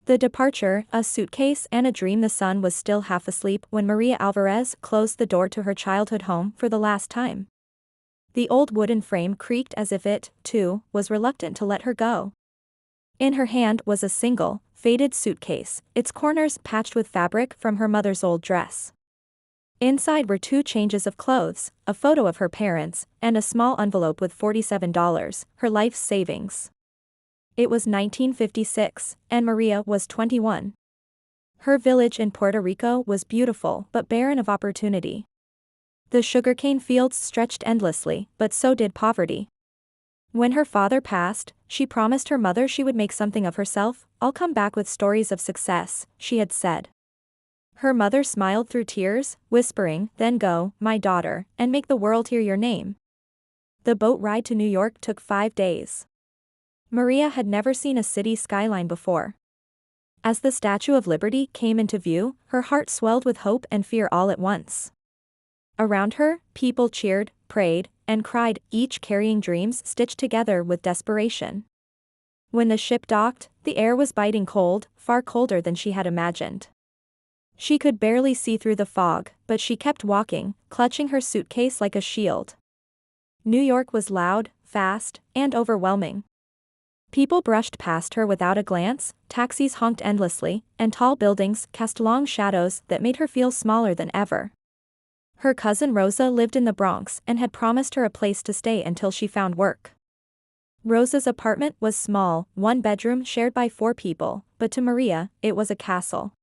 The departure, a suitcase and a dream. The sun was still half asleep when Maria Alvarez closed the door to her childhood home for the last time. The old wooden frame creaked as if it, too, was reluctant to let her go. In her hand was a single, faded suitcase, its corners patched with fabric from her mother's old dress. Inside were 2 changes of clothes, a photo of her parents, and a small envelope with $47, her life's savings. It was 1956, and Maria was 21. Her village in Puerto Rico was beautiful but barren of opportunity. The sugarcane fields stretched endlessly, but so did poverty. When her father passed, she promised her mother she would make something of herself. "I'll come back with stories of success," she had said. Her mother smiled through tears, whispering, "Then go, my daughter, and make the world hear your name." The boat ride to New York took 5 days. Maria had never seen a city skyline before. As the Statue of Liberty came into view, her heart swelled with hope and fear all at once. Around her, people cheered, prayed, and cried, each carrying dreams stitched together with desperation. When the ship docked, the air was biting cold, far colder than she had imagined. She could barely see through the fog, but she kept walking, clutching her suitcase like a shield. New York was loud, fast, and overwhelming. People brushed past her without a glance, taxis honked endlessly, and tall buildings cast long shadows that made her feel smaller than ever. Her cousin Rosa lived in the Bronx and had promised her a place to stay until she found work. Rosa's apartment was small, 1 bedroom shared by 4 people, but to Maria, it was a castle.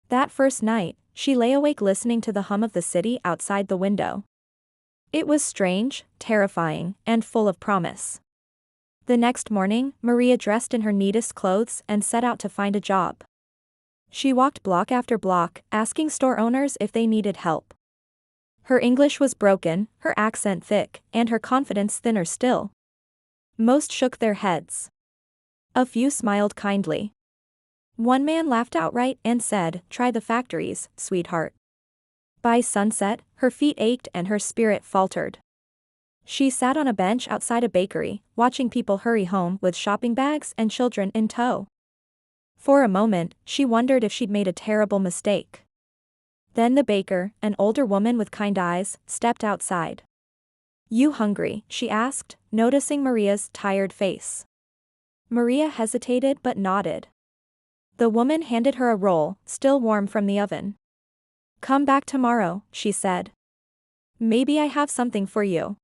That first night, she lay awake listening to the hum of the city outside the window. It was strange, terrifying, and full of promise. The next morning, Maria dressed in her neatest clothes and set out to find a job. She walked block after block, asking store owners if they needed help. Her English was broken, her accent thick, and her confidence thinner still. Most shook their heads. A few smiled kindly. One man laughed outright and said, "Try the factories, sweetheart." By sunset, her feet ached and her spirit faltered. She sat on a bench outside a bakery, watching people hurry home with shopping bags and children in tow. For a moment, she wondered if she'd made a terrible mistake. Then the baker, an older woman with kind eyes, stepped outside. "You hungry?" she asked, noticing Maria's tired face. Maria hesitated but nodded. The woman handed her a roll, still warm from the oven. "Come back tomorrow," she said. "Maybe I have something for you."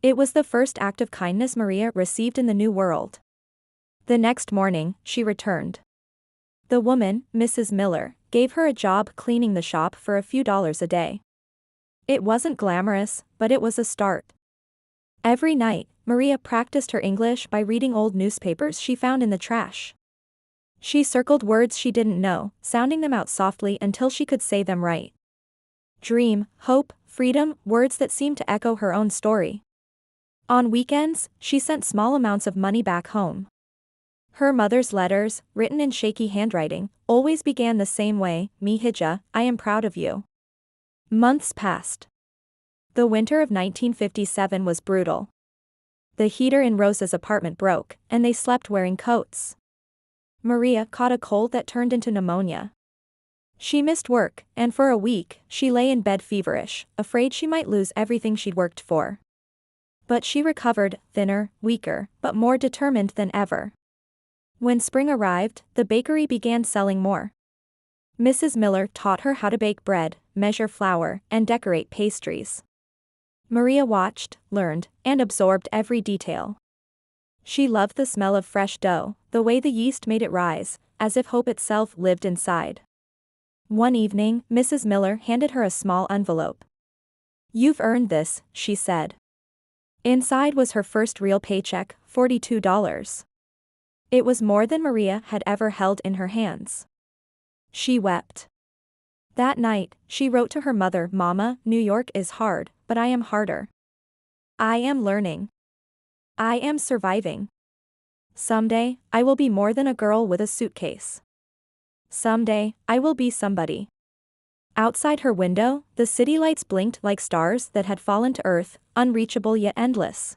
It was the first act of kindness Maria received in the new world. The next morning, she returned. The woman, Mrs. Miller, gave her a job cleaning the shop for a few dollars a day. It wasn't glamorous, but it was a start. Every night, Maria practiced her English by reading old newspapers she found in the trash. She circled words she didn't know, sounding them out softly until she could say them right. Dream, hope, freedom, words that seemed to echo her own story. On weekends, she sent small amounts of money back home. Her mother's letters, written in shaky handwriting, always began the same way, "Mi hija, I am proud of you." Months passed. The winter of 1957 was brutal. The heater in Rosa's apartment broke, and they slept wearing coats. Maria caught a cold that turned into pneumonia. She missed work, and for a week, she lay in bed feverish, afraid she might lose everything she'd worked for. But she recovered, thinner, weaker, but more determined than ever. When spring arrived, the bakery began selling more. Mrs. Miller taught her how to bake bread, measure flour, and decorate pastries. Maria watched, learned, and absorbed every detail. She loved the smell of fresh dough, the way the yeast made it rise, as if hope itself lived inside. One evening, Mrs. Miller handed her a small envelope. "You've earned this," she said. Inside was her first real paycheck, $42. It was more than Maria had ever held in her hands. She wept. That night, she wrote to her mother, "Mama, New York is hard, but I am harder. I am learning. I am surviving. Someday, I will be more than a girl with a suitcase. Someday, I will be somebody." Outside her window, the city lights blinked like stars that had fallen to earth, unreachable yet endless.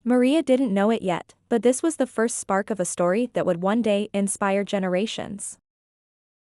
Maria didn't know it yet, but this was the first spark of a story that would one day inspire generations.